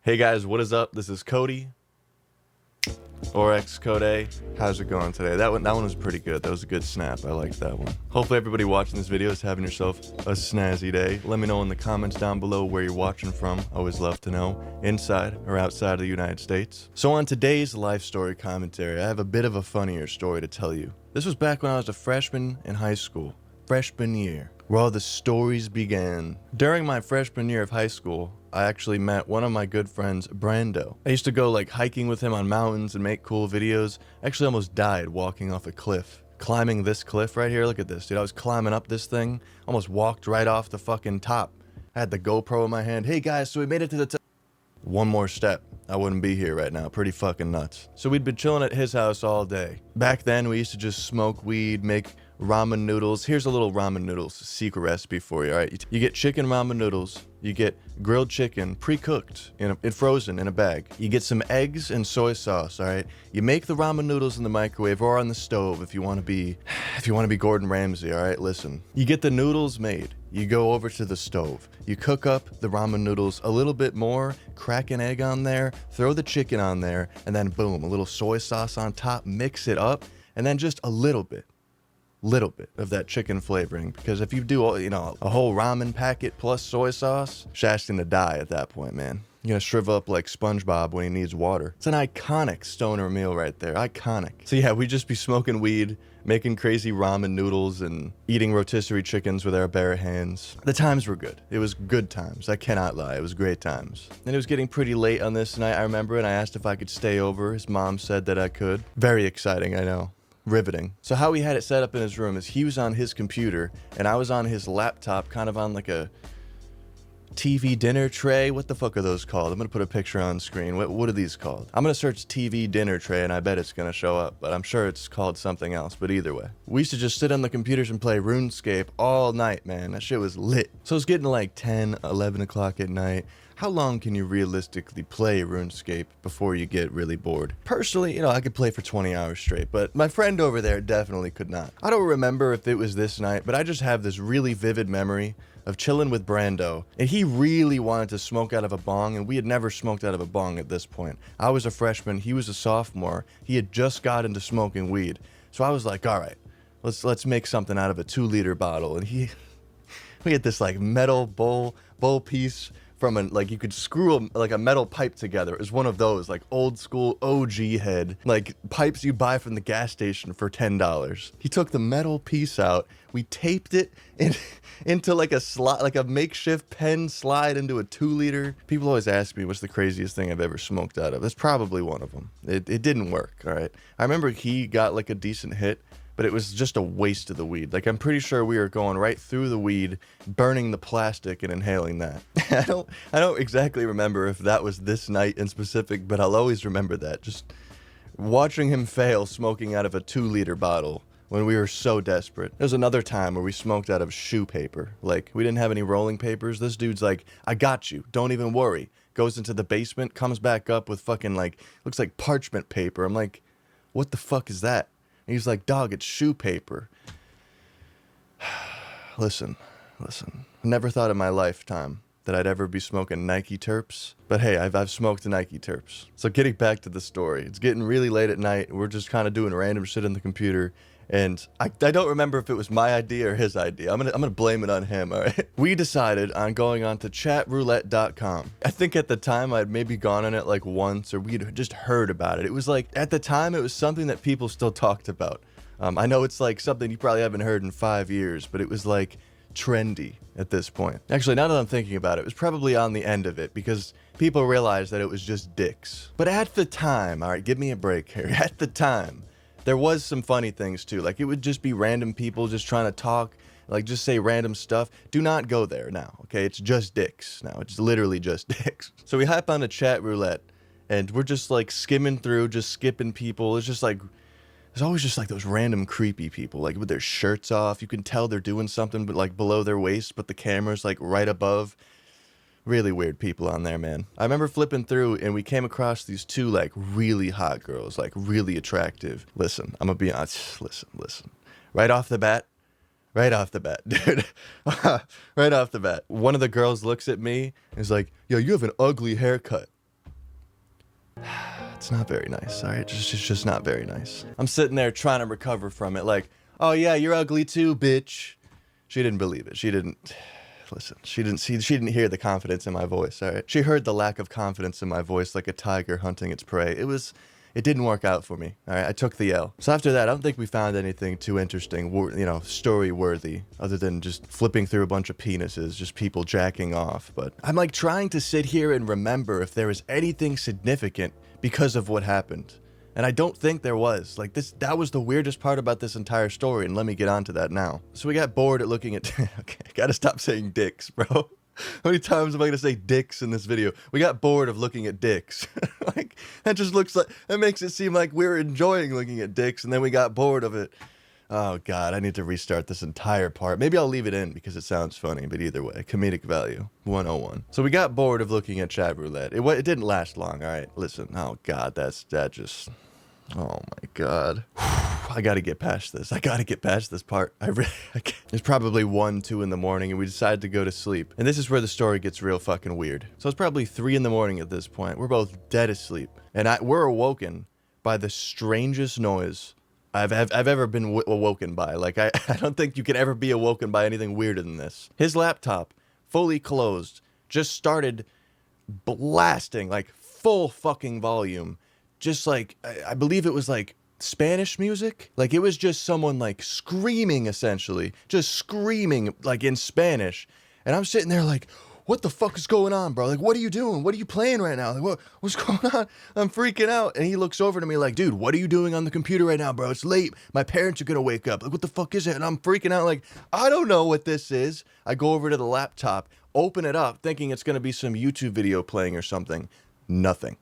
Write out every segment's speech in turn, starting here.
Hey guys, what is up? This is Cody, or xCodeh. How's it going today? That one was pretty good. That was a good snap. I liked that one. Hopefully everybody watching this video is having yourself a snazzy day. Let me know in the comments down below where you're watching from. Always love to know, inside or outside of the United States. So on today's life story commentary, I have a bit of a funnier story to tell you. This was back when I was a freshman in high school. Freshman year, where all the stories began. During my freshman year of high school, I actually met one of my good friends, Brando. I used to go like hiking with him on mountains and make cool videos. I actually almost died walking off a cliff. Climbing this cliff right here, look at this, dude. I was climbing up this thing, almost walked right off the fucking top. I had the GoPro in my hand. Hey guys, so we made it to the top. One more step, I wouldn't be here right now. Pretty fucking nuts. So we'd been chilling at his house all day. Back then, we used to just smoke weed, make ramen noodles. Here's a little ramen noodles secret recipe for you, all right? You get chicken ramen noodles. You get grilled chicken, pre-cooked, frozen in a bag. You get some eggs and soy sauce, all right? You make the ramen noodles in the microwave or on the stove if you want to be Gordon Ramsay, all right? Listen, you get the noodles made. You go over to the stove. You cook up the ramen noodles a little bit more, crack an egg on there, throw the chicken on there, and then boom, a little soy sauce on top, mix it up, and then just a little bit of that chicken flavoring, because if you do a whole ramen packet plus soy sauce, Shaq's gonna die at that point, man. You're gonna shrivel up like SpongeBob when he needs water. It's an iconic stoner meal right there, iconic. So yeah, we'd just be smoking weed, making crazy ramen noodles, and eating rotisserie chickens with our bare hands. The times were good. It was good times, I cannot lie, it was great times. And it was getting pretty late on this night, I remember, and I asked if I could stay over. His mom said that I could. Very exciting, I know. Riveting. So how he had it set up in his room is he was on his computer and I was on his laptop, kind of on like a TV dinner tray. What the fuck are those called? I'm gonna put a picture on screen. What are these called? I'm gonna search TV dinner tray and I bet it's gonna show up, but I'm sure it's called something else. But either way, we used to just sit on the computers and play RuneScape all night, man. That shit was lit. So it's getting like 10, 11 o'clock at night. How long can you realistically play RuneScape before you get really bored? Personally, I could play for 20 hours straight, but my friend over there definitely could not. I don't remember if it was this night, but I just have this really vivid memory of chilling with Brando, and he really wanted to smoke out of a bong, and we had never smoked out of a bong at this point. I was a freshman, he was a sophomore, he had just got into smoking weed. So I was like, all right, let's make something out of a 2-liter bottle, and we had this like metal bowl piece from you could screw a metal pipe together. It was one of those like old school OG head like pipes you buy from the gas station for $10. He took the metal piece out, we taped it into like a slide, like a makeshift pen slide into a 2-liter. People always ask me what's the craziest thing I've ever smoked out of. That's probably one of them. It didn't work, all right? I remember he got like a decent hit, but it was just a waste of the weed. Like, I'm pretty sure we were going right through the weed, burning the plastic and inhaling that. I don't exactly remember if that was this night in specific, but I'll always remember that. Just watching him fail smoking out of a 2-liter bottle when we were so desperate. There's another time where we smoked out of shoe paper. Like, we didn't have any rolling papers. This dude's like, I got you, don't even worry. Goes into the basement, comes back up with fucking like, looks like parchment paper. I'm like, what the fuck is that? And he's like, dog, it's shoe paper. Listen. Never thought in my lifetime that I'd ever be smoking Nike Terps. But hey, I've smoked Nike Terps. So getting back to the story, it's getting really late at night. We're just kind of doing random shit on the computer. And I don't remember if it was my idea or his idea. I'm gonna blame it on him, all right? We decided on going on to chatroulette.com. I think at the time I'd maybe gone on it like once, or we'd just heard about it. It was like, at the time, it was something that people still talked about. I know it's like something you probably haven't heard in 5 years, but it was like trendy at this point. Actually, now that I'm thinking about it, it was probably on the end of it because people realized that it was just dicks. But at the time, all right, give me a break here. At the time, there was some funny things too. Like, it would just be random people just trying to talk, like just say random stuff. Do not go there now, okay? It's just dicks now. It's literally just dicks. So we hop on to chat roulette and we're just like skimming through, just skipping people. It's just like, there's always just like those random creepy people, like with their shirts off. You can tell they're doing something, but like below their waist, but the camera's like right above. Really weird people on there, man. I remember flipping through and we came across these two like really hot girls, like really attractive. Listen, I'm gonna be honest. Listen. Right off the bat, dude. Right off the bat. One of the girls looks at me and is like, yo, you have an ugly haircut. It's not very nice, all right? It's just not very nice. I'm sitting there trying to recover from it like, oh yeah, you're ugly too, bitch. She didn't believe it. She didn't listen. She didn't hear the confidence in my voice, all right? She heard the lack of confidence in my voice like a tiger hunting its prey. It didn't work out for me, all right? I took the L. So after that, I don't think we found anything too interesting, you know, story-worthy, other than just flipping through a bunch of penises, just people jacking off. But I'm like trying to sit here and remember if there was anything significant because of what happened. And I don't think there was. Like that was the weirdest part about this entire story, and let me get on to that now. So we got bored at looking at, okay, I gotta stop saying dicks, bro. How many times am I gonna say dicks in this video? We got bored of looking at dicks. Like, that just looks like, that makes it seem like we're enjoying looking at dicks, and then we got bored of it. Oh God, I need to restart this entire part. Maybe I'll leave it in because it sounds funny, but either way, comedic value, 101. So we got bored of looking at chat roulette. It didn't last long, all right? Listen, oh God, that just, oh my God. I gotta get past this. I gotta get past this part. It's probably 1, 2 in the morning, and we decided to go to sleep. And this is where the story gets real fucking weird. So it's probably 3 in the morning at this point. We're both dead asleep. And we're awoken by the strangest noise I've ever been awoken by. Like, I don't think you can ever be awoken by anything weirder than this. His laptop, fully closed, just started blasting, like, full fucking volume. Just like, I believe it was like Spanish music. Like, it was just someone like screaming, essentially, just screaming like in Spanish. And I'm sitting there like, what the fuck is going on, bro? Like, what are you doing? What are you playing right now? Like, what's going on? I'm freaking out. And he looks over to me like, dude, what are you doing on the computer right now, bro? It's late. My parents are gonna wake up. Like, what the fuck is it? And I'm freaking out like, I don't know what this is. I go over to the laptop, open it up, thinking it's gonna be some YouTube video playing or something. Nothing.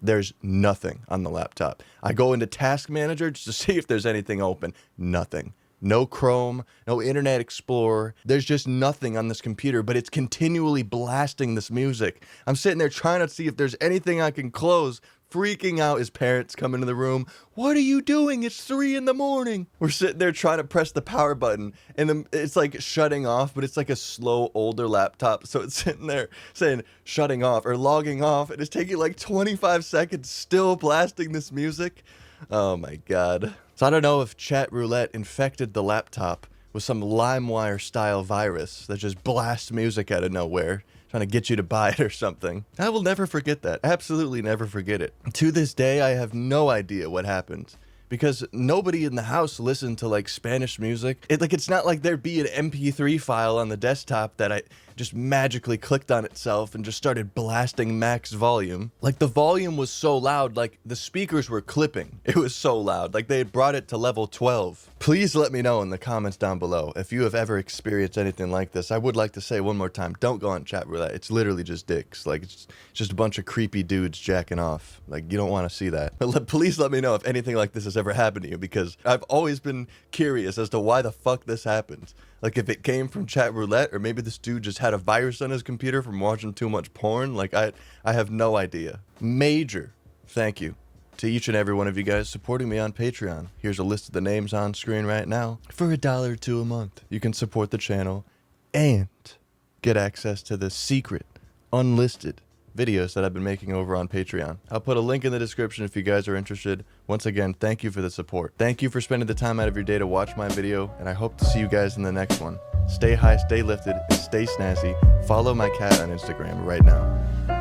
There's nothing on the laptop. I go into Task Manager just to see if there's anything open. Nothing. No Chrome, no Internet Explorer. There's just nothing on this computer, but it's continually blasting this music. I'm sitting there trying to see if there's anything I can close, freaking out. His parents come into the room. What are you doing? It's 3 in the morning. We're sitting there trying to press the power button, and it's like shutting off, but it's like a slow, older laptop. So it's sitting there saying shutting off or logging off, and it's taking like 25 seconds, still blasting this music. Oh my God. So I don't know if chat roulette infected the laptop with some LimeWire style virus that just blasts music out of nowhere, trying to get you to buy it or something. I will never forget that. Absolutely never forget it. To this day, I have no idea what happened, because nobody in the house listened to like Spanish music. It's not like there'd be an MP3 file on the desktop that I just magically clicked on itself and just started blasting max volume. Like, the volume was so loud, like the speakers were clipping. It was so loud, like they had brought it to level 12. Please let me know in the comments down below if you have ever experienced anything like this. I would like to say one more time, don't go on chat roulette. It's literally just dicks. Like, it's just a bunch of creepy dudes jacking off. Like, you don't want to see that. But please let me know if anything like this has ever happened to you, because I've always been curious as to why the fuck this happened. Like, if it came from chat roulette, or maybe this dude just had a virus on his computer from watching too much porn. Like, I have no idea. Major thank you to each and every one of you guys supporting me on Patreon. Here's a list of the names on screen right now. For $1 or $2 a month, you can support the channel and get access to the secret, unlisted videos that I've been making over on Patreon. I'll put a link in the description if you guys are interested. Once again, thank you for the support. Thank you for spending the time out of your day to watch my video, and I hope to see you guys in the next one. Stay high, stay lifted, and stay snazzy. Follow my cat on Instagram right now.